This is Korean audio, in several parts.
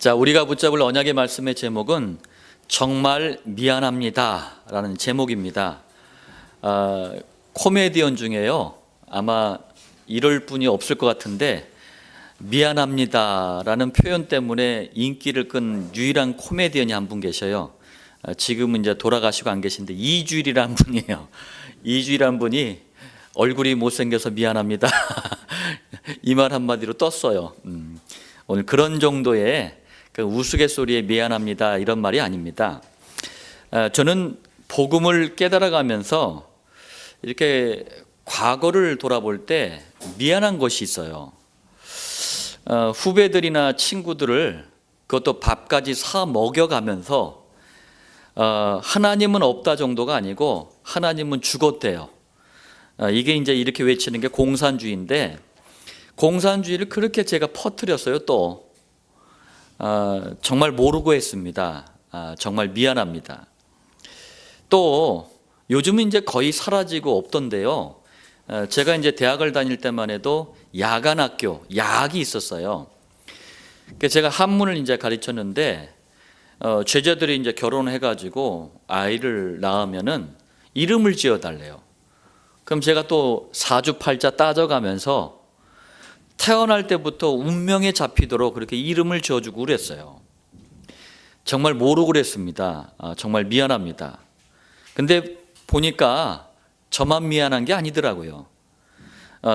자, 우리가 붙잡을 언약의 말씀의 제목은 정말 미안합니다 라는 제목입니다. 코미디언 중에요, 아마 이럴 분이 없을 것 같은데 미안합니다 라는 표현 때문에 인기를 끈 유일한 코미디언이 한 분 계셔요. 지금은 이제 돌아가시고 안 계신데 이주일이라는 분이에요. 이주일이라는 분이 얼굴이 못생겨서 미안합니다 이 말 한마디로 떴어요. 오늘 그런 정도의 그 우스갯소리에 미안합니다 이런 말이 아닙니다. 저는 복음을 깨달아가면서 이렇게 과거를 돌아볼 때 미안한 것이 있어요. 후배들이나 친구들을 그것도 밥까지 사 먹여가면서 하나님은 없다 정도가 아니고 하나님은 죽었대요. 이게 이제 이렇게 외치는 게 공산주의인데, 공산주의를 그렇게 제가 퍼뜨렸어요. 또 정말 모르고 했습니다. 정말 미안합니다. 또 요즘은 이제 거의 사라지고 없던데요, 제가 이제 대학을 다닐 때만 해도 야간 학교, 야학이 있었어요. 제가 한문을 이제 가르쳤는데 제자들이 이제 결혼해가지고 아이를 낳으면은 이름을 지어달래요. 그럼 제가 또 사주팔자 따져가면서 태어날 때부터 운명에 잡히도록 그렇게 이름을 지어주고 그랬어요. 정말 모르고 그랬습니다. 정말 미안합니다. 근데 보니까 저만 미안한 게 아니더라고요.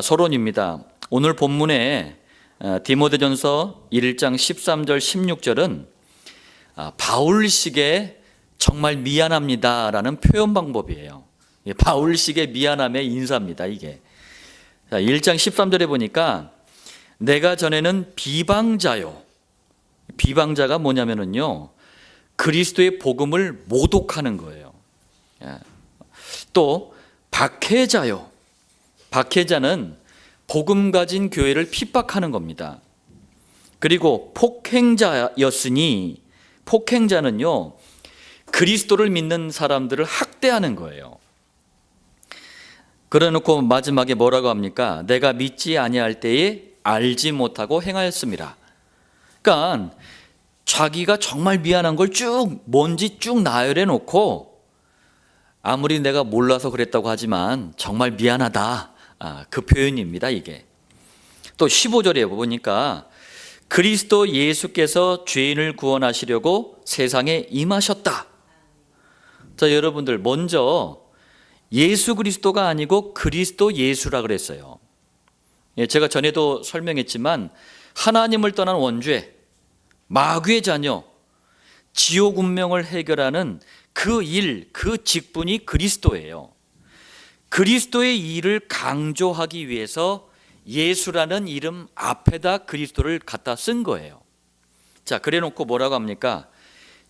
서론입니다. 오늘 본문에 디모데전서 1장 13절 16절은 바울식의 정말 미안합니다라는 표현 방법이에요. 바울식의 미안함의 인사입니다. 이게 1장 13절에 보니까 내가 전에는 비방자요. 비방자가 뭐냐면요, 그리스도의 복음을 모독하는 거예요. 또 박해자요. 박해자는 복음 가진 교회를 핍박하는 겁니다. 그리고 폭행자였으니, 폭행자는요 그리스도를 믿는 사람들을 학대하는 거예요. 그래놓고 마지막에 뭐라고 합니까? 내가 믿지 아니할 때에 알지 못하고 행하였습니다. 그러니까 자기가 정말 미안한 걸 쭉 뭔지 쭉 나열해 놓고 아무리 내가 몰라서 그랬다고 하지만 정말 미안하다, 그 표현입니다. 이게 또 15절에 보니까 그리스도 예수께서 죄인을 구원하시려고 세상에 임하셨다. 자, 여러분들 먼저 예수 그리스도가 아니고 그리스도 예수라 그랬어요. 제가 전에도 설명했지만 하나님을 떠난 원죄, 마귀의 자녀, 지옥 운명을 해결하는 그 일, 그 직분이 그리스도예요. 그리스도의 일을 강조하기 위해서 예수라는 이름 앞에다 그리스도를 갖다 쓴 거예요. 자, 그래 놓고 뭐라고 합니까?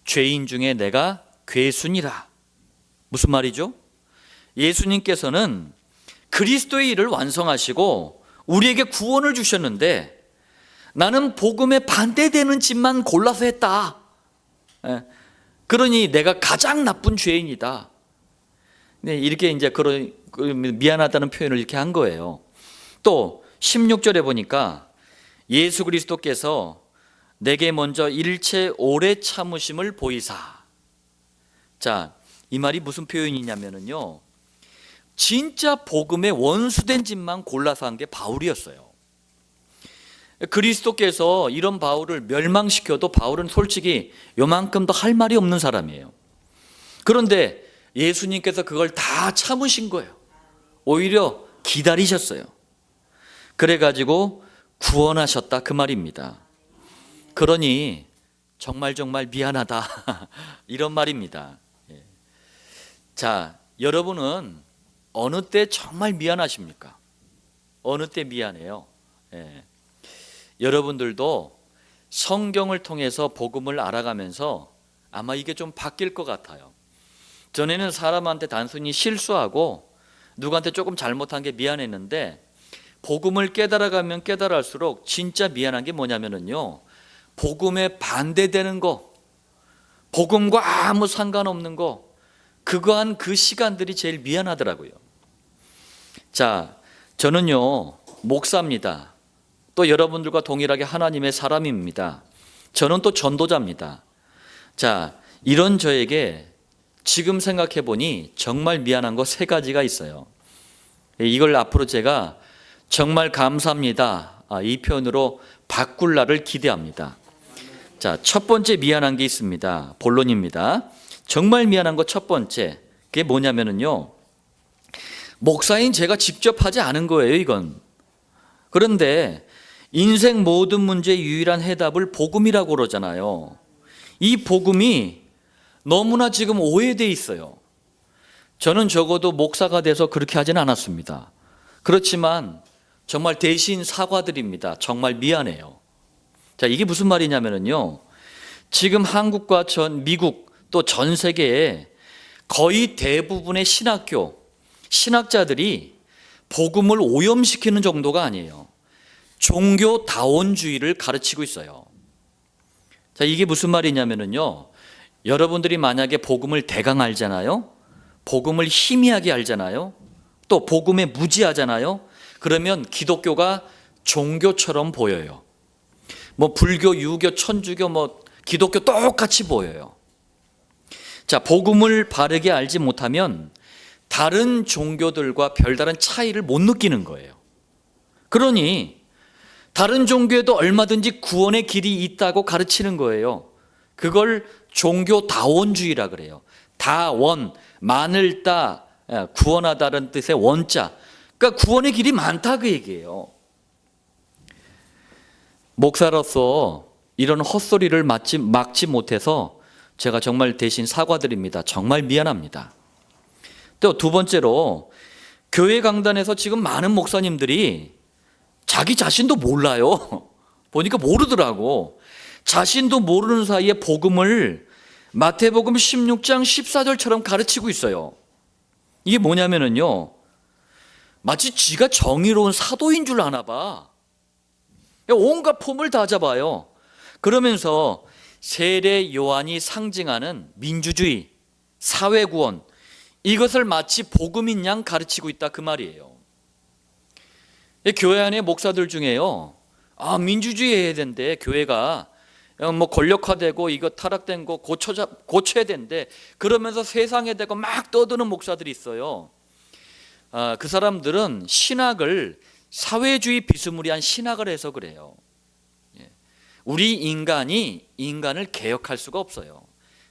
죄인 중에 내가 괴순이라. 무슨 말이죠? 예수님께서는 그리스도의 일을 완성하시고 우리에게 구원을 주셨는데 나는 복음에 반대되는 짓만 골라서 했다. 그러니 내가 가장 나쁜 죄인이다. 이렇게 이제 미안하다는 표현을 이렇게 한 거예요. 또 16절에 보니까 예수 그리스도께서 내게 먼저 일체 오래 참으심을 보이사. 자, 이 말이 무슨 표현이냐면요, 진짜 복음의 원수된 짓만 골라서 한 게 바울이었어요. 그리스도께서 이런 바울을 멸망시켜도 바울은 솔직히 요만큼 더 할 말이 없는 사람이에요. 그런데 예수님께서 그걸 다 참으신 거예요. 오히려 기다리셨어요. 그래가지고 구원하셨다, 그 말입니다. 그러니 정말 미안하다 이런 말입니다. 자, 여러분은 어느 때 정말 미안하십니까? 어느 때 미안해요? 여러분들도 성경을 통해서 복음을 알아가면서 아마 이게 좀 바뀔 것 같아요. 전에는 사람한테 단순히 실수하고 누구한테 조금 잘못한 게 미안했는데 복음을 깨달아가면 깨달을수록 진짜 미안한 게 뭐냐면요, 복음에 반대되는 거, 복음과 아무 상관없는 거, 그거 한 그 시간들이 제일 미안하더라고요. 자, 저는요 목사입니다. 또 여러분들과 동일하게 하나님의 사람입니다. 저는 또 전도자입니다. 자, 이런 저에게 지금 생각해 보니 정말 미안한 거 세 가지가 있어요. 이걸 앞으로 제가 정말 감사합니다, 이 표현으로 바꿀 날을 기대합니다. 자, 첫 번째 미안한 게 있습니다. 본론입니다. 정말 미안한 거 첫 번째, 그게 뭐냐면요, 목사인 제가 직접 하지 않은 거예요, 이건. 그런데 인생 모든 문제의 유일한 해답을 복음이라고 그러잖아요. 이 복음이 너무나 지금 오해되어 있어요. 저는 적어도 목사가 돼서 그렇게 하진 않았습니다. 그렇지만 정말 대신 사과드립니다. 정말 미안해요. 자, 이게 무슨 말이냐면요, 지금 한국과 미국 또 전 세계에 거의 대부분의 신학자들이 복음을 오염시키는 정도가 아니에요. 종교다원주의를 가르치고 있어요. 자, 이게 무슨 말이냐면요, 여러분들이 만약에 복음을 대강 알잖아요, 복음을 희미하게 알잖아요, 또 복음에 무지하잖아요. 그러면 기독교가 종교처럼 보여요. 뭐 불교, 유교, 천주교, 뭐 기독교 똑같이 보여요. 자, 복음을 바르게 알지 못하면 다른 종교들과 별다른 차이를 못 느끼는 거예요. 그러니 다른 종교에도 얼마든지 구원의 길이 있다고 가르치는 거예요. 그걸 종교다원주의라 그래요. 다원, 만을 따, 구원하다는 뜻의 원자. 그러니까 구원의 길이 많다 그 얘기예요. 목사로서 이런 헛소리를 막지 못해서 제가 정말 대신 사과드립니다. 정말 미안합니다. 또 두 번째로, 교회 강단에서 지금 많은 목사님들이 자기 자신도 몰라요. 보니까 모르더라고. 자신도 모르는 사이에 복음을 마태복음 16장 14절처럼 가르치고 있어요. 이게 뭐냐면요, 마치 지가 정의로운 사도인 줄 아나 봐. 온갖 폼을 다 잡아요. 그러면서 세례 요한이 상징하는 민주주의, 사회구원, 이것을 마치 복음인 양 가르치고 있다 그 말이에요. 교회 안에 목사들 중에요, 민주주의 해야 된대, 교회가 뭐 권력화되고 이거 타락된 거 고쳐야 된대, 그러면서 세상에 대고 막 떠드는 목사들이 있어요. 그 사람들은 신학을 사회주의 비스무리한 신학을 해서 그래요. 우리 인간이 인간을 개혁할 수가 없어요.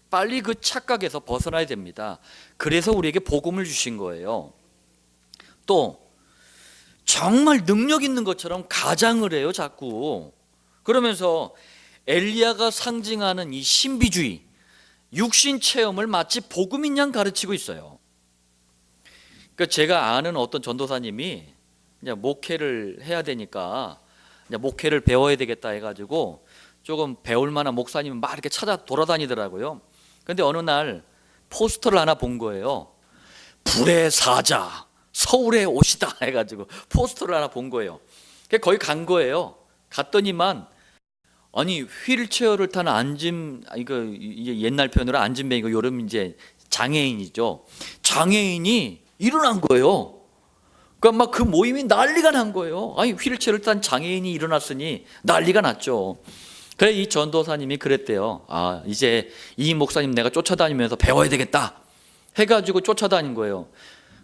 빨리 그 착각에서 벗어나야 됩니다. 그래서 우리에게 복음을 주신 거예요. 또 정말 능력 있는 것처럼 가장을 해요, 자꾸. 그러면서 엘리야가 상징하는 이 신비주의, 육신 체험을 마치 복음인 양 가르치고 있어요. 그러니까 제가 아는 어떤 전도사님이 이제 목회를 해야 되니까 이제 목회를 배워야 되겠다 해가지고 조금 배울 만한 목사님을 막 이렇게 찾아 돌아다니더라고요. 근데 어느 날 포스터를 하나 본 거예요. 불의 사자, 서울에 오시다 해가지고 포스터를 하나 본 거예요. 거기 간 거예요. 갔더니만 아니 휠체어를 탄 이거 옛날 표현으로 안진뱅이고 요즘 이제 장애인이죠. 장애인이 일어난 거예요. 그러니까 막 그 모임이 난리가 난 거예요. 아니 휠체어를 탄 장애인이 일어났으니 난리가 났죠. 그래 이 전도사님이 그랬대요. 이제 이 목사님 내가 쫓아다니면서 배워야 되겠다 해가지고 쫓아다닌 거예요.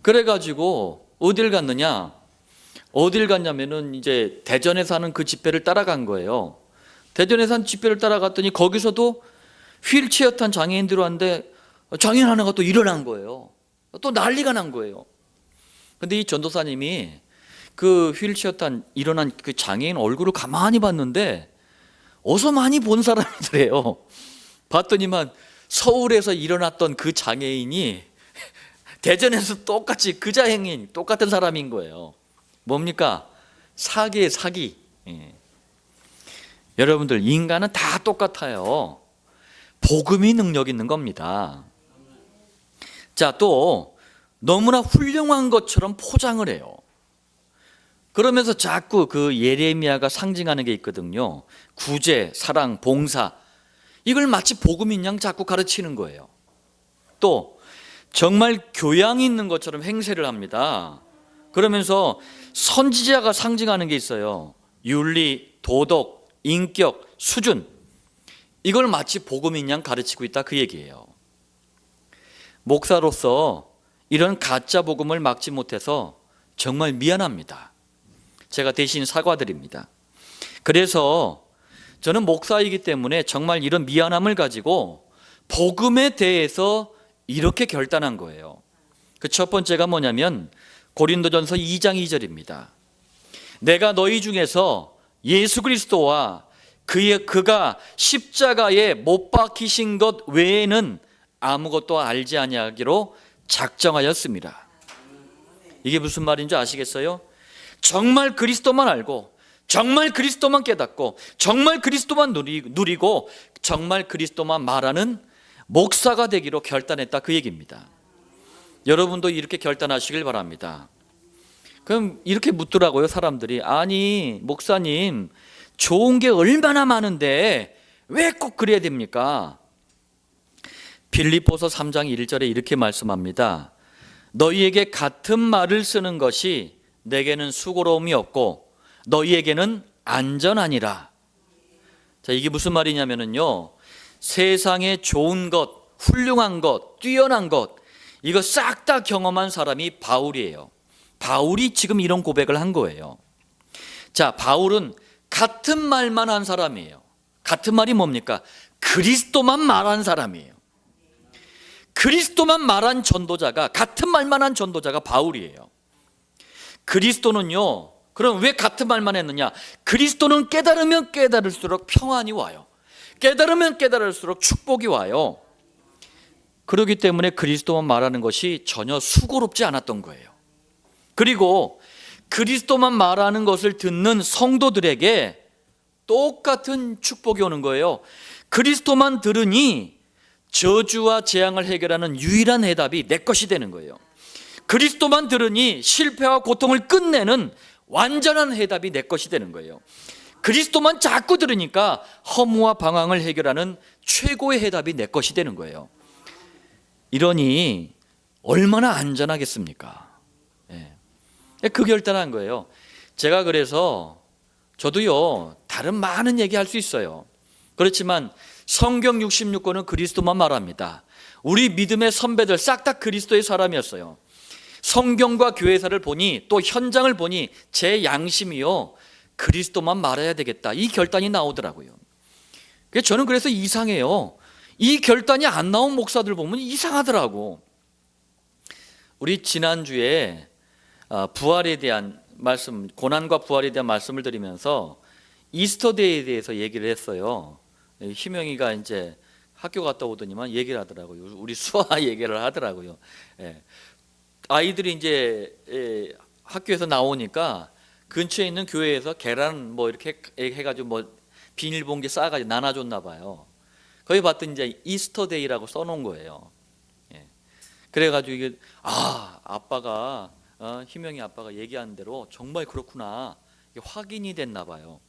그래가지고 어딜 갔느냐? 어딜 갔냐면은 이제 대전에서 하는 그 집회를 따라간 거예요. 대전에서 한 집회를 따라갔더니 거기서도 휠체어 탄 장애인들이 왔는데 장애인 하나가 또 일어난 거예요. 또 난리가 난 거예요. 근데 이 전도사님이 그 휠체어 탄 일어난 그 장애인 얼굴을 가만히 봤는데 어서 많이 본 사람들이에요. 봤더니만 서울에서 일어났던 그 장애인이 대전에서 똑같이 그 장애인 똑같은 사람인 거예요. 뭡니까? 사기예요, 사기. 여러분들 인간은 다 똑같아요. 복음이 능력 있는 겁니다. 자, 또 너무나 훌륭한 것처럼 포장을 해요. 그러면서 자꾸 그 예레미야가 상징하는 게 있거든요. 구제, 사랑, 봉사, 이걸 마치 복음인 양 자꾸 가르치는 거예요. 또 정말 교양 있는 것처럼 행세를 합니다. 그러면서 선지자가 상징하는 게 있어요. 윤리, 도덕, 인격, 수준, 이걸 마치 복음인 양 가르치고 있다 그 얘기예요. 목사로서 이런 가짜 복음을 막지 못해서 정말 미안합니다. 제가 대신 사과드립니다. 그래서 저는 목사이기 때문에 정말 이런 미안함을 가지고 복음에 대해서 이렇게 결단한 거예요. 그 첫 번째가 뭐냐면 고린도전서 2장 2절입니다. 내가 너희 중에서 예수 그리스도와 그가 십자가에 못 박히신 것 외에는 아무것도 알지 아니하기로 작정하였습니다. 이게 무슨 말인 줄 아시겠어요? 정말 그리스도만 알고, 정말 그리스도만 깨닫고, 정말 그리스도만 누리고, 정말 그리스도만 말하는 목사가 되기로 결단했다 그 얘기입니다. 여러분도 이렇게 결단하시길 바랍니다. 그럼 이렇게 묻더라고요, 사람들이. 아니, 목사님, 좋은 게 얼마나 많은데 왜 꼭 그래야 됩니까? 빌립보서 3장 1절에 이렇게 말씀합니다. 너희에게 같은 말을 쓰는 것이 내게는 수고로움이 없고 너희에게는 안전하니라. 자, 이게 무슨 말이냐면요, 세상에 좋은 것, 훌륭한 것, 뛰어난 것, 이거 싹 다 경험한 사람이 바울이에요. 바울이 지금 이런 고백을 한 거예요. 자, 바울은 같은 말만 한 사람이에요. 같은 말이 뭡니까? 그리스도만 말한 사람이에요. 그리스도만 말한 전도자가, 같은 말만 한 전도자가 바울이에요. 그리스도는요, 그럼 왜 같은 말만 했느냐? 그리스도는 깨달으면 깨달을수록 평안이 와요. 깨달으면 깨달을수록 축복이 와요. 그렇기 때문에 그리스도만 말하는 것이 전혀 수고롭지 않았던 거예요. 그리고 그리스도만 말하는 것을 듣는 성도들에게 똑같은 축복이 오는 거예요. 그리스도만 들으니 저주와 재앙을 해결하는 유일한 해답이 내 것이 되는 거예요. 그리스도만 들으니 실패와 고통을 끝내는 완전한 해답이 내 것이 되는 거예요. 그리스도만 자꾸 들으니까 허무와 방황을 해결하는 최고의 해답이 내 것이 되는 거예요. 이러니 얼마나 안전하겠습니까? 그 결단한 거예요. 제가 그래서 저도요, 다른 많은 얘기 할 수 있어요. 그렇지만 성경 66권은 그리스도만 말합니다. 우리 믿음의 선배들 싹 다 그리스도의 사람이었어요. 성경과 교회사를 보니, 또 현장을 보니 제 양심이요, 그리스도만 말해야 되겠다, 이 결단이 나오더라고요. 저는 그래서 이상해요. 이 결단이 안 나온 목사들 보면 이상하더라고. 우리 지난주에 부활에 대한 말씀, 고난과 부활에 대한 말씀을 드리면서 이스터데이에 대해서 얘기를 했어요. 희명이가 이제 학교 갔다 오더니만 얘기를 하더라고요. 우리 수아 얘기를 하더라고요. 아이들이 이제 학교에서 나오니까 근처에 있는 교회에서 계란 뭐 이렇게 해가지고 뭐 비닐봉지 싸가지고 나눠줬나 봐요. 거기 봤더니 이제 이스터데이라고 써놓은 거예요. 그래가지고 이게 아빠가 희명이 아빠가 얘기한 대로 정말 그렇구나, 이게 확인이 됐나 봐요.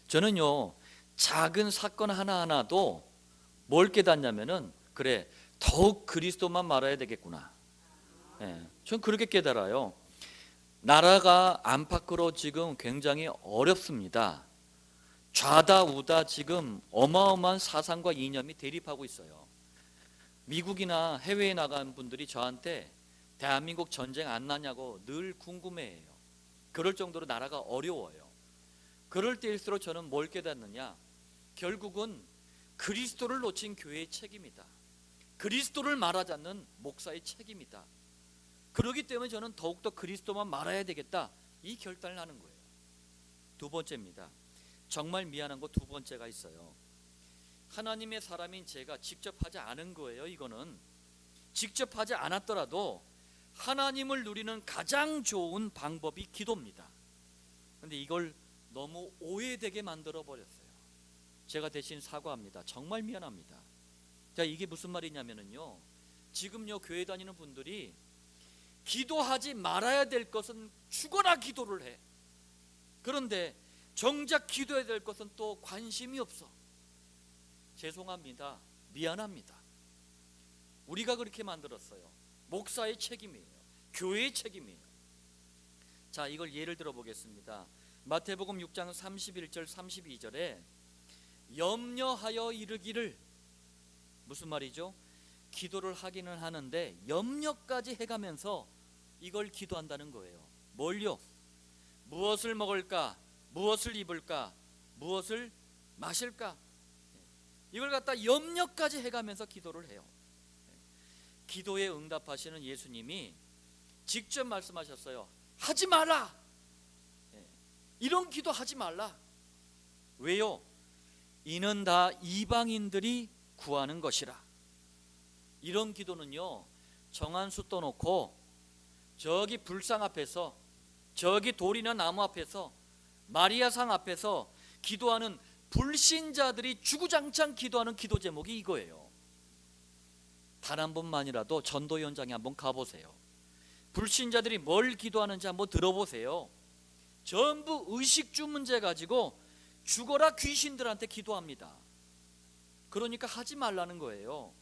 저는요, 작은 사건 하나하나도 뭘 깨닫냐면은, 그래, 더욱 그리스도만 말해야 되겠구나. 전 그렇게 깨달아요. 나라가 안팎으로 지금 굉장히 어렵습니다. 좌다 우다 지금 어마어마한 사상과 이념이 대립하고 있어요. 미국이나 해외에 나간 분들이 저한테 대한민국 전쟁 안 나냐고 늘 궁금해해요. 그럴 정도로 나라가 어려워요. 그럴 때일수록 저는 뭘 깨닫느냐, 결국은 그리스도를 놓친 교회의 책임이다. 그리스도를 말하지 않는 목사의 책임이다. 그렇기 때문에 저는 더욱더 그리스도만 말해야 되겠다, 이 결단을 하는 거예요. 두 번째입니다. 정말 미안한 거 두 번째가 있어요. 하나님의 사람인 제가 직접 하지 않은 거예요. 이거는 직접 하지 않았더라도 하나님을 누리는 가장 좋은 방법이 기도입니다. 그런데 이걸 너무 오해되게 만들어 버렸어요. 제가 대신 사과합니다. 정말 미안합니다. 자, 이게 무슨 말이냐면요, 지금요 교회 다니는 분들이 기도하지 말아야 될 것은 죽어라 기도를 해. 그런데 정작 기도해야 될 것은 또 관심이 없어. 죄송합니다. 미안합니다. 우리가 그렇게 만들었어요. 목사의 책임이에요. 교회의 책임이에요. 자, 이걸 예를 들어 보겠습니다. 마태복음 6장 31절 32절에 염려하여 이르기를. 무슨 말이죠? 기도를 하기는 하는데 염려까지 해가면서 이걸 기도한다는 거예요. 뭘요? 무엇을 먹을까? 무엇을 입을까? 무엇을 마실까? 이걸 갖다 염려까지 해가면서 기도를 해요. 기도에 응답하시는 예수님이 직접 말씀하셨어요. 하지 마라. 이런 기도 하지 말라. 왜요? 이는 다 이방인들이 구하는 것이라. 이런 기도는요, 정한 수 떠놓고 저기 불상 앞에서, 저기 돌이나 나무 앞에서, 마리아상 앞에서 기도하는 불신자들이 주구장창 기도하는 기도 제목이 이거예요. 단 한 번만이라도 전도 현장에 한번 가보세요. 불신자들이 뭘 기도하는지 한번 들어보세요. 전부 의식주 문제 가지고 죽어라 귀신들한테 기도합니다. 그러니까 하지 말라는 거예요.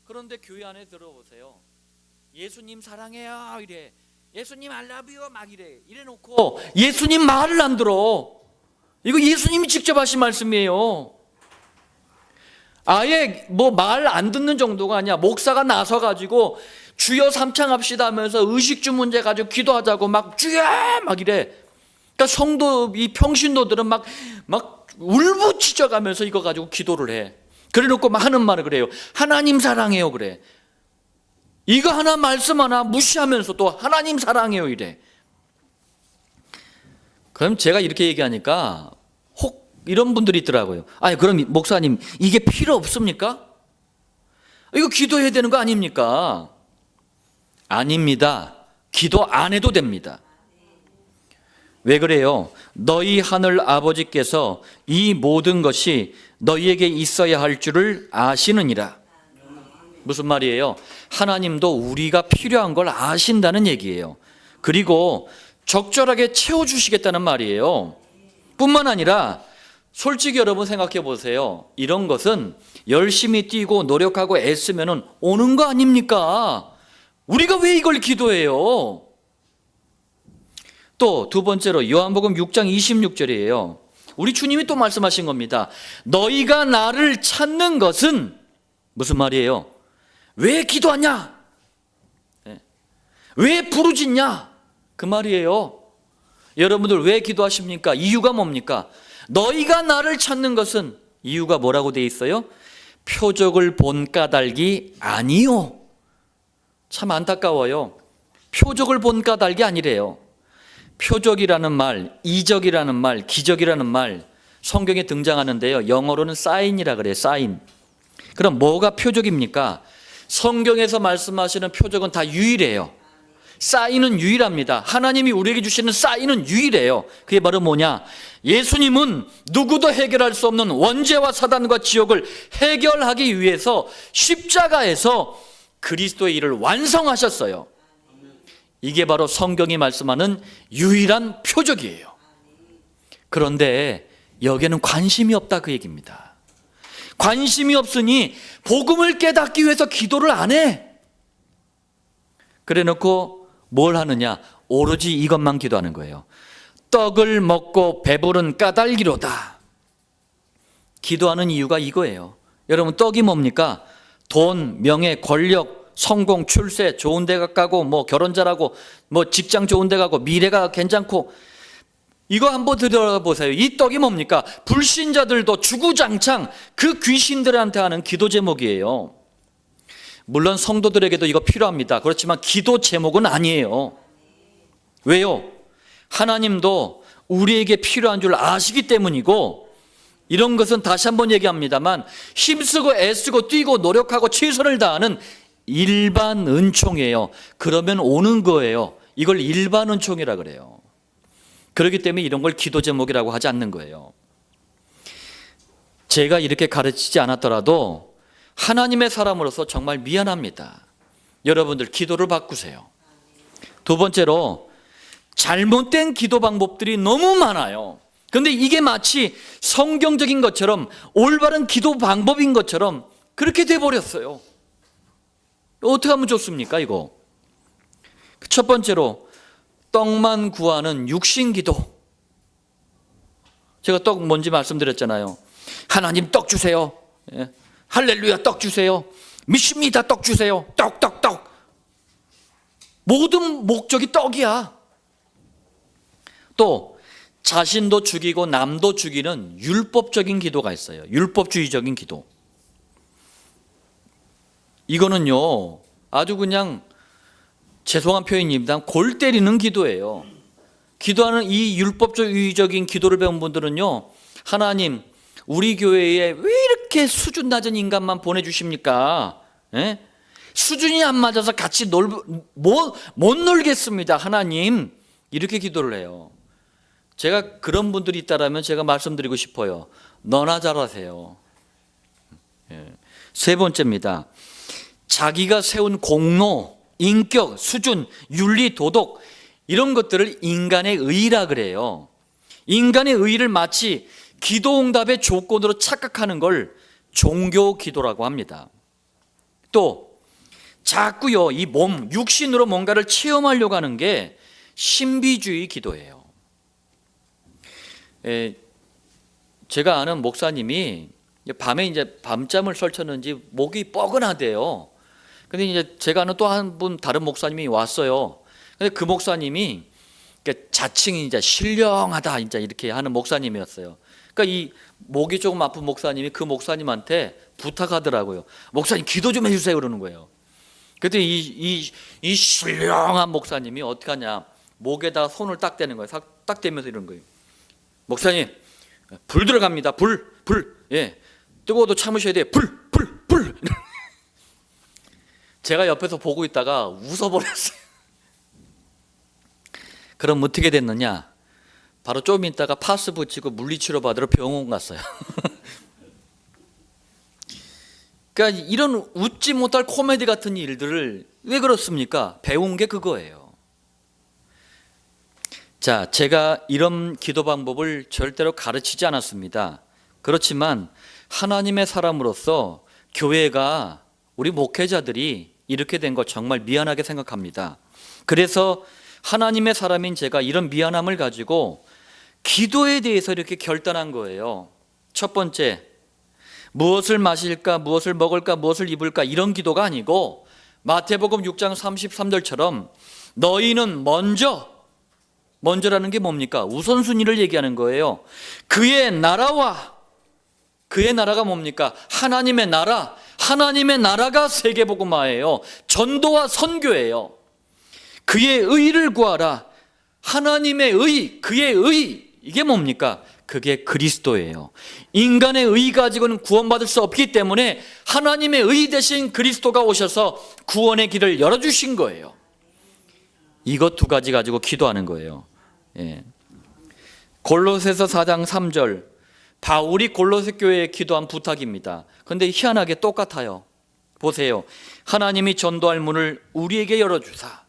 그런데 교회 안에 들어보세요. 예수님 사랑해요 이래, 예수님 알라뷰 막 이래 놓고 예수님 말을 안 들어. 이거 예수님이 직접 하신 말씀이에요. 아예 뭐 말 안 듣는 정도가 아니야. 목사가 나서 가지고 주여 삼창합시다 하면서 의식주 문제 가지고 기도하자고 막 주여 막 이래. 그러니까 성도, 이 평신도들은 막 울부짖어 가면서 이거 가지고 기도를 해. 그래 놓고 막 하는 말을 그래요. 하나님 사랑해요 그래. 이거 하나 말씀 하나 무시하면서 또 하나님 사랑해요 이래. 그럼 제가 이렇게 얘기하니까 혹 이런 분들이 있더라고요. 아니 그럼 목사님 이게 필요 없습니까? 이거 기도해야 되는 거 아닙니까? 아닙니다. 기도 안 해도 됩니다. 왜 그래요? 너희 하늘 아버지께서 이 모든 것이 너희에게 있어야 할 줄을 아시느니라. 무슨 말이에요? 하나님도 우리가 필요한 걸 아신다는 얘기예요. 그리고 적절하게 채워주시겠다는 말이에요. 뿐만 아니라 솔직히 여러분 생각해 보세요. 이런 것은 열심히 뛰고 노력하고 애쓰면 오는 거 아닙니까? 우리가 왜 이걸 기도해요? 또 두 번째로 요한복음 6장 26절이에요. 우리 주님이 또 말씀하신 겁니다. 너희가 나를 찾는 것은 무슨 말이에요? 왜 기도하냐? 왜 부르짖냐? 그 말이에요. 여러분들 왜 기도하십니까? 이유가 뭡니까? 너희가 나를 찾는 것은 이유가 뭐라고 돼 있어요? 표적을 본 까닭이 아니요. 참 안타까워요. 표적을 본 까닭이 아니래요. 표적이라는 말, 이적이라는 말, 기적이라는 말 성경에 등장하는데요. 영어로는 사인이라 그래요. 사인. 그럼 뭐가 표적입니까? 성경에서 말씀하시는 표적은 다 유일해요. 사인은 유일합니다. 하나님이 우리에게 주시는 사인은 유일해요. 그게 바로 뭐냐? 예수님은 누구도 해결할 수 없는 원죄와 사단과 지옥을 해결하기 위해서 십자가에서 그리스도의 일을 완성하셨어요. 이게 바로 성경이 말씀하는 유일한 표적이에요. 그런데 여기에는 관심이 없다 그 얘기입니다. 관심이 없으니 복음을 깨닫기 위해서 기도를 안 해. 그래 놓고 뭘 하느냐? 오로지 이것만 기도하는 거예요. 떡을 먹고 배부른 까닭이로다. 기도하는 이유가 이거예요. 여러분 떡이 뭡니까? 돈, 명예, 권력, 성공, 출세, 좋은 데 가고 뭐 결혼 잘하고 뭐 직장 좋은 데 가고 미래가 괜찮고 이거 한번 들어보세요. 이 떡이 뭡니까? 불신자들도 주구장창 그 귀신들한테 하는 기도 제목이에요. 물론 성도들에게도 이거 필요합니다. 그렇지만 기도 제목은 아니에요. 왜요? 하나님도 우리에게 필요한 줄 아시기 때문이고, 이런 것은 다시 한번 얘기합니다만 힘쓰고 애쓰고 뛰고 노력하고 최선을 다하는 일반 은총이에요. 그러면 오는 거예요. 이걸 일반 은총이라 그래요. 그렇기 때문에 이런 걸 기도 제목이라고 하지 않는 거예요. 제가 이렇게 가르치지 않았더라도 하나님의 사람으로서 정말 미안합니다. 여러분들 기도를 바꾸세요. 두 번째로 잘못된 기도 방법들이 너무 많아요. 그런데 이게 마치 성경적인 것처럼 올바른 기도 방법인 것처럼 그렇게 돼버렸어요. 어떻게 하면 좋습니까 이거? 첫 번째로 떡만 구하는 육신 기도. 제가 떡 뭔지 말씀드렸잖아요. 하나님 떡 주세요. 예. 할렐루야 떡 주세요. 믿습니다 떡 주세요. 떡. 모든 목적이 떡이야. 또 자신도 죽이고 남도 죽이는 율법적인 기도가 있어요. 율법주의적인 기도. 이거는요 아주 그냥 죄송한 표현입니다. 골 때리는 기도예요. 기도하는 이 율법주의적인 기도를 배운 분들은요, 하나님 우리 교회에 왜 이렇게 수준 낮은 인간만 보내주십니까? 예? 수준이 안 맞아서 같이 못 놀겠습니다 하나님. 이렇게 기도를 해요. 제가 그런 분들이 있다라면 제가 말씀드리고 싶어요. 너나 잘하세요. 예. 세 번째입니다. 자기가 세운 공로, 인격, 수준, 윤리, 도덕 이런 것들을 인간의 의라 그래요. 인간의 의를 마치 기도응답의 조건으로 착각하는 걸 종교 기도라고 합니다. 또 자꾸요 이 몸, 육신으로 뭔가를 체험하려고 하는 게 신비주의 기도예요. 제가 아는 목사님이 밤에 이제 밤잠을 설쳤는지 목이 뻐근하대요. 근데 이제 제가 아는 또 한 분 다른 목사님이 왔어요. 근데 그 목사님이 자칭이 이제 신령하다 이제 이렇게 하는 목사님이었어요. 그러니까 이 목이 조금 아픈 목사님이 그 목사님한테 부탁하더라고요. 목사님 기도 좀 해주세요 그러는 거예요. 그때 이 신령한 목사님이 어떻게 하냐, 목에다 손을 딱 대는 거예요. 딱 대면서 이러는 거예요. 목사님 불 들어갑니다. 불. 예. 뜨거워도 참으셔야 돼요. 불. 제가 옆에서 보고 있다가 웃어버렸어요. 그럼 어떻게 됐느냐? 바로 좀 있다가 파스 붙이고 물리치료 받으러 병원 갔어요. 그러니까 이런 웃지 못할 코미디 같은 일들을 왜 그렇습니까? 배운 게 그거예요. 자, 제가 이런 기도 방법을 절대로 가르치지 않았습니다. 그렇지만 하나님의 사람으로서 교회가, 우리 목회자들이 이렇게 된 거 정말 미안하게 생각합니다. 그래서 하나님의 사람인 제가 이런 미안함을 가지고 기도에 대해서 이렇게 결단한 거예요. 첫 번째, 무엇을 마실까, 무엇을 먹을까, 무엇을 입을까 이런 기도가 아니고 마태복음 6장 33절처럼 너희는 먼저라는 게 뭡니까? 우선순위를 얘기하는 거예요. 그의 나라가 뭡니까? 하나님의 나라. 하나님의 나라가 세계복음화예요. 전도와 선교예요. 그의 의를 구하라. 하나님의 의, 그의 의, 이게 뭡니까? 그게 그리스도예요. 인간의 의 가지고는 구원받을 수 없기 때문에 하나님의 의 대신 그리스도가 오셔서 구원의 길을 열어주신 거예요. 이것 두 가지 가지고 기도하는 거예요. 예. 골로새서 4장 3절, 바울이 골로새 교회에 기도한 부탁입니다. 그런데 희한하게 똑같아요. 보세요. 하나님이 전도할 문을 우리에게 열어주사.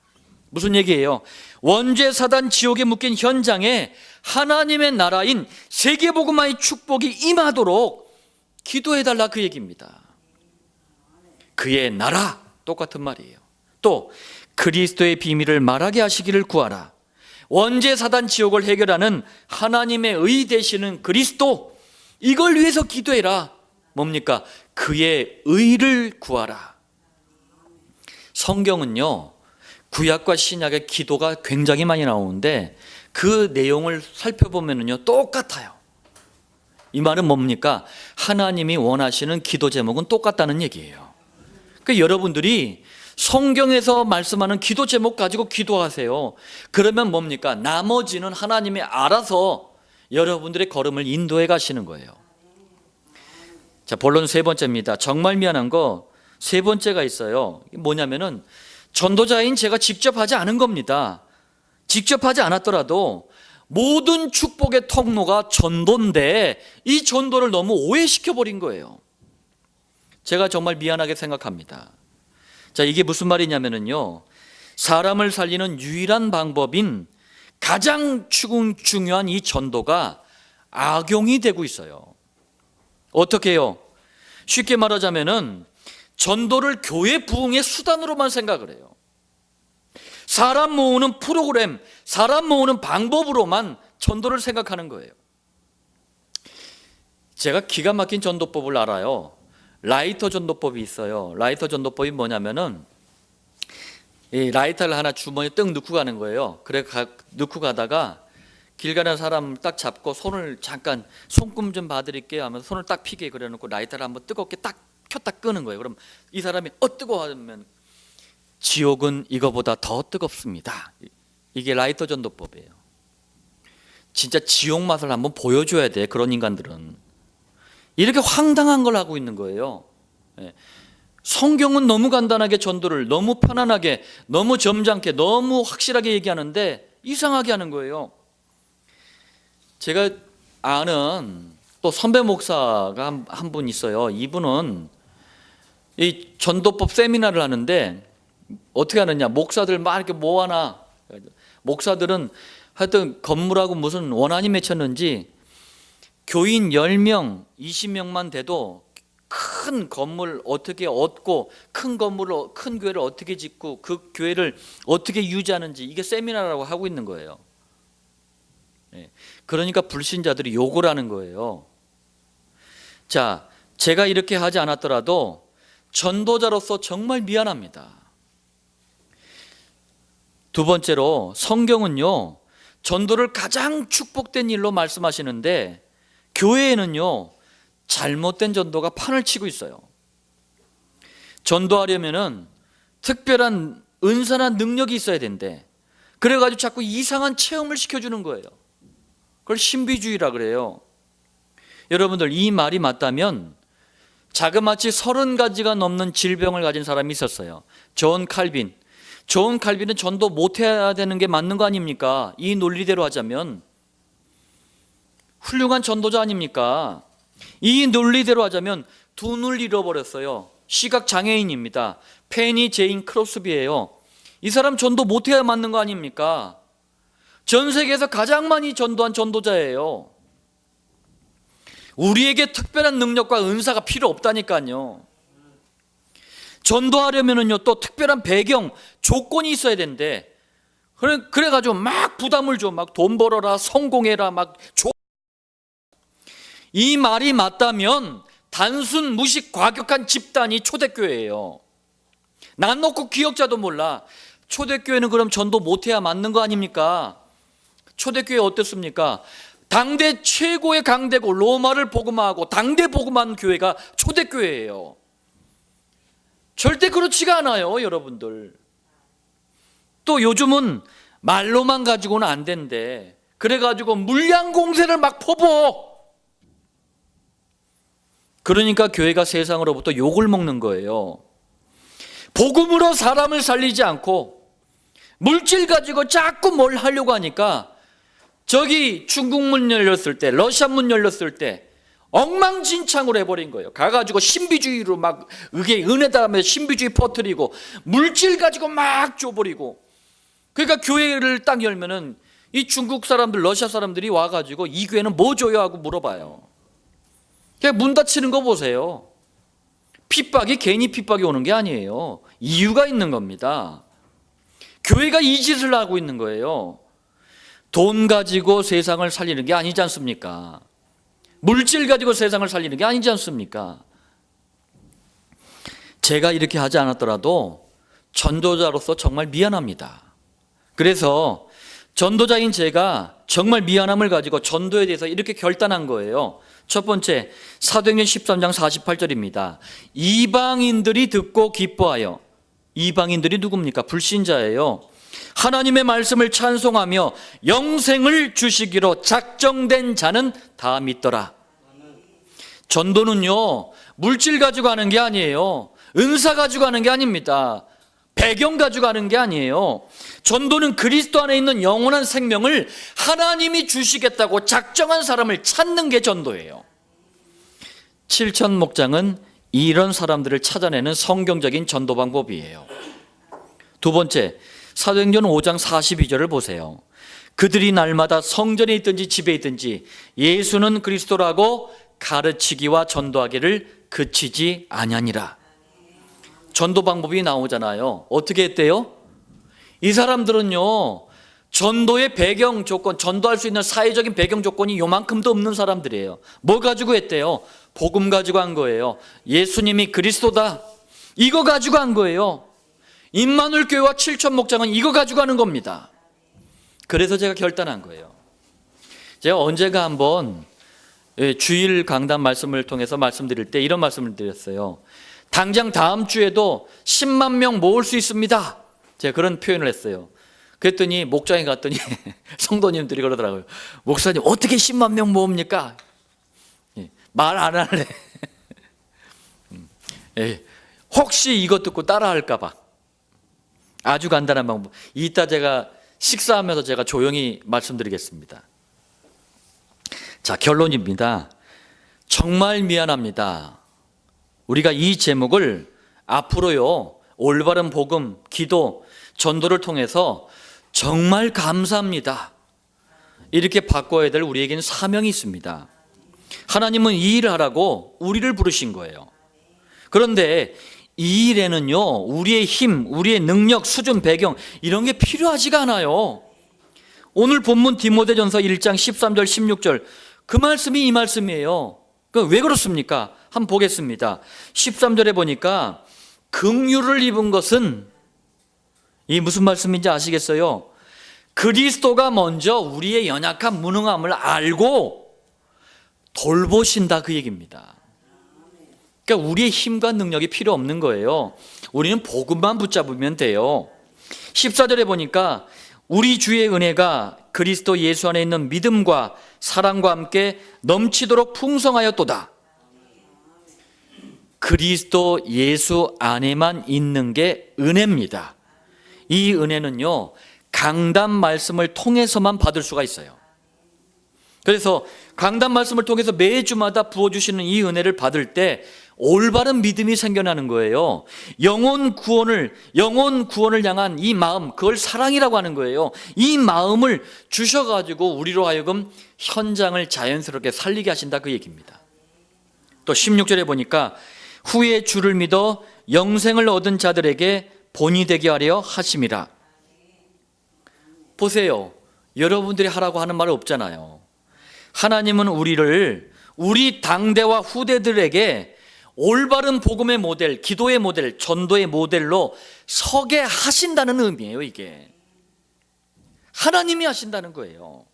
무슨 얘기예요? 원죄 사단 지옥에 묶인 현장에 하나님의 나라인 세계복음화의 축복이 임하도록 기도해달라 그 얘기입니다. 그의 나라, 똑같은 말이에요. 또 그리스도의 비밀을 말하게 하시기를 구하라. 원죄 사단 지옥을 해결하는 하나님의 의 되시는 그리스도, 이걸 위해서 기도해라. 뭡니까? 그의 의를 구하라. 성경은요 구약과 신약의 기도가 굉장히 많이 나오는데 그 내용을 살펴보면요 똑같아요. 이 말은 뭡니까? 하나님이 원하시는 기도 제목은 똑같다는 얘기예요. 그러니까 여러분들이 성경에서 말씀하는 기도 제목 가지고 기도하세요. 그러면 뭡니까? 나머지는 하나님이 알아서 여러분들의 걸음을 인도해 가시는 거예요. 자, 본론 세 번째입니다. 정말 미안한 거 세 번째가 있어요. 뭐냐면은 전도자인 제가 직접 하지 않은 겁니다. 직접 하지 않았더라도 모든 축복의 통로가 전도인데 이 전도를 너무 오해시켜버린 거예요. 제가 정말 미안하게 생각합니다. 자, 이게 무슨 말이냐면요, 사람을 살리는 유일한 방법인 가장 중요한 이 전도가 악용이 되고 있어요. 어떻게 해요? 쉽게 말하자면은 전도를 교회 부흥의 수단으로만 생각을 해요. 사람 모으는 프로그램, 사람 모으는 방법으로만 전도를 생각하는 거예요. 제가 기가 막힌 전도법을 알아요. 라이터 전도법이 있어요. 라이터 전도법이 뭐냐면은 이 라이터를 하나 주머니에 떡 넣고 가는 거예요. 넣고 가다가 길 가는 사람 딱 잡고 손을 잠깐 손금 좀 봐드릴게요 하면서 손을 딱 피게 그려놓고 라이터를 한번 뜨겁게 딱 켰다 끄는 거예요. 그럼 이 사람이 뜨거워 하면 지옥은 이거보다 더 뜨겁습니다. 이게 라이터 전도법이에요. 진짜 지옥 맛을 한번 보여줘야 돼. 그런 인간들은 이렇게 황당한 걸 하고 있는 거예요. 성경은 너무 간단하게 전도를 너무 편안하게 너무 점잖게 너무 확실하게 얘기하는데 이상하게 하는 거예요. 제가 아는 또 선배 목사가 한 분 있어요. 이분은 이 전도법 세미나를 하는데 어떻게 하느냐, 목사들 막 이렇게 모아놔. 목사들은 하여튼 건물하고 무슨 원한이 맺혔는지 교인 10명, 20명만 돼도 큰 건물 어떻게 얻고 큰 건물을 큰 교회를 어떻게 짓고 그 교회를 어떻게 유지하는지 이게 세미나라고 하고 있는 거예요. 그러니까 불신자들이 욕을 하는 거예요. 자, 제가 이렇게 하지 않았더라도 전도자로서 정말 미안합니다. 두 번째로 성경은요, 전도를 가장 축복된 일로 말씀하시는데 교회에는요, 잘못된 전도가 판을 치고 있어요. 전도하려면은 특별한 은사나 능력이 있어야 된대. 그래가지고 자꾸 이상한 체험을 시켜주는 거예요. 그걸 신비주의라 그래요. 여러분들, 이 말이 맞다면 자그마치 30가지가 넘는 질병을 가진 사람이 있었어요. 존 칼빈은 전도 못해야 되는 게 맞는 거 아닙니까? 이 논리대로 하자면 훌륭한 전도자 아닙니까? 이 논리대로 하자면 두 눈을 잃어버렸어요. 시각장애인입니다. 페니 제인 크로스비예요. 이 사람 전도 못해야 맞는 거 아닙니까? 전 세계에서 가장 많이 전도한 전도자예요. 우리에게 특별한 능력과 은사가 필요 없다니까요. 전도하려면요 또 특별한 배경, 조건이 있어야 되는데 그래가지고 막 부담을 줘. 막 돈 벌어라, 성공해라, 막 줘. 이 말이 맞다면 단순 무식 과격한 집단이 초대교회예요. 난 놓고 기억자도 몰라. 초대교회는 그럼 전도 못해야 맞는 거 아닙니까? 초대교회 어땠습니까? 당대 최고의 강대고 로마를 복음화하고 당대 복음한 교회가 초대교회예요. 절대 그렇지가 않아요, 여러분들. 또 요즘은 말로만 가지고는 안 된대. 그래가지고 물량 공세를 막 퍼부어. 그러니까 교회가 세상으로부터 욕을 먹는 거예요. 복음으로 사람을 살리지 않고 물질 가지고 자꾸 뭘 하려고 하니까 저기 중국 문 열렸을 때, 러시아 문 열렸을 때 엉망진창으로 해버린 거예요. 가가지고 신비주의로 막 은혜다 하면서 신비주의 퍼뜨리고 물질 가지고 막 줘버리고. 그러니까 교회를 딱 열면은 이 중국 사람들, 러시아 사람들이 와가지고 이 교회는 뭐 줘요 하고 물어봐요. 그냥 문 닫히는 거 보세요. 핍박이 괜히 핍박이 오는 게 아니에요. 이유가 있는 겁니다. 교회가 이 짓을 하고 있는 거예요. 돈 가지고 세상을 살리는 게 아니지 않습니까? 물질 가지고 세상을 살리는 게 아니지 않습니까? 제가 이렇게 하지 않았더라도 전도자로서 정말 미안합니다. 그래서 전도자인 제가 정말 미안함을 가지고 전도에 대해서 이렇게 결단한 거예요. 첫 번째, 사도행전 13장 48절입니다. 이방인들이 듣고 기뻐하여. 이방인들이 누굽니까? 불신자예요. 하나님의 말씀을 찬송하며 영생을 주시기로 작정된 자는 다 믿더라. 전도는요, 물질 가지고 하는 게 아니에요. 은사 가지고 하는 게 아닙니다. 배경 가지고 하는 게 아니에요. 전도는 그리스도 안에 있는 영원한 생명을 하나님이 주시겠다고 작정한 사람을 찾는 게 전도예요. 7천 목장은 이런 사람들을 찾아내는 성경적인 전도 방법이에요. 두 번째, 사도행전 5장 42절을 보세요. 그들이 날마다 성전에 있든지 집에 있든지 예수는 그리스도라고 가르치기와 전도하기를 그치지 아니하니라. 전도 방법이 나오잖아요. 어떻게 했대요? 이 사람들은요, 전도의 배경 조건, 전도할 수 있는 사회적인 배경 조건이 요만큼도 없는 사람들이에요. 뭐 가지고 했대요? 복음 가지고 한 거예요. 예수님이 그리스도다. 이거 가지고 한 거예요. 임마누엘 교회와 7천 목장은 이거 가지고 하는 겁니다. 그래서 제가 결단한 거예요. 제가 언제가 한번 주일 강단 말씀을 통해서 말씀드릴 때 이런 말씀을 드렸어요. 당장 다음 주에도 10만 명 모을 수 있습니다. 제가 그런 표현을 했어요. 그랬더니 목장에 갔더니 성도님들이 그러더라고요. 목사님 어떻게 10만 명 모읍니까? 말 안 할래. 혹시 이것 듣고 따라할까 봐. 아주 간단한 방법. 이따 제가 식사하면서 제가 조용히 말씀드리겠습니다. 자, 결론입니다. 정말 미안합니다. 우리가 이 제목을 앞으로요, 올바른 복음, 기도, 전도를 통해서 정말 감사합니다, 이렇게 바꿔야 될 우리에게는 사명이 있습니다. 하나님은 이 일을 하라고 우리를 부르신 거예요. 그런데 이 일에는요, 우리의 힘, 우리의 능력, 수준, 배경 이런 게 필요하지가 않아요. 오늘 본문 디모데전서 1장 13절 16절 그 말씀이 이 말씀이에요. 왜 그렇습니까? 한번 보겠습니다. 13절에 보니까 긍휼을 입은 것은, 이 무슨 말씀인지 아시겠어요? 그리스도가 먼저 우리의 연약한 무능함을 알고 돌보신다, 그 얘기입니다. 그러니까 우리의 힘과 능력이 필요 없는 거예요. 우리는 복음만 붙잡으면 돼요. 14절에 보니까 우리 주의 은혜가 그리스도 예수 안에 있는 믿음과 사랑과 함께 넘치도록 풍성하였도다. 그리스도 예수 안에만 있는 게 은혜입니다. 이 은혜는요, 강단 말씀을 통해서만 받을 수가 있어요. 그래서 강단 말씀을 통해서 매주마다 부어주시는 이 은혜를 받을 때 올바른 믿음이 생겨나는 거예요. 영혼 구원을 향한 이 마음, 그걸 사랑이라고 하는 거예요. 이 마음을 주셔가지고 우리로 하여금 현장을 자연스럽게 살리게 하신다, 그 얘기입니다. 또 16절에 보니까 후에 주를 믿어 영생을 얻은 자들에게 본이 되게 하려 하심이라. 보세요. 여러분들이 하라고 하는 말 없잖아요. 하나님은 우리 당대와 후대들에게 올바른 복음의 모델, 기도의 모델, 전도의 모델로 서게 하신다는 의미예요. 이게 하나님이 하신다는 거예요.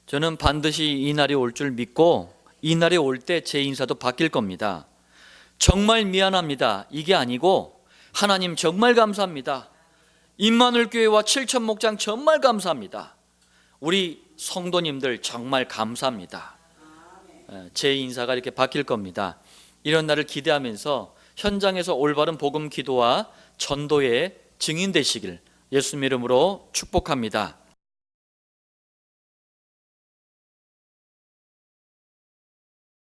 저는 반드시 이 날이 올 줄 믿고 이 날이 올 때 제 인사도 바뀔 겁니다. 정말 미안합니다, 이게 아니고 하나님 정말 감사합니다. 임마누엘 교회와 7천 목장 정말 감사합니다. 우리 성도님들 정말 감사합니다. 제 인사가 이렇게 바뀔 겁니다. 이런 날을 기대하면서 현장에서 올바른 복음 기도와 전도의 증인 되시길 예수님 이름으로 축복합니다.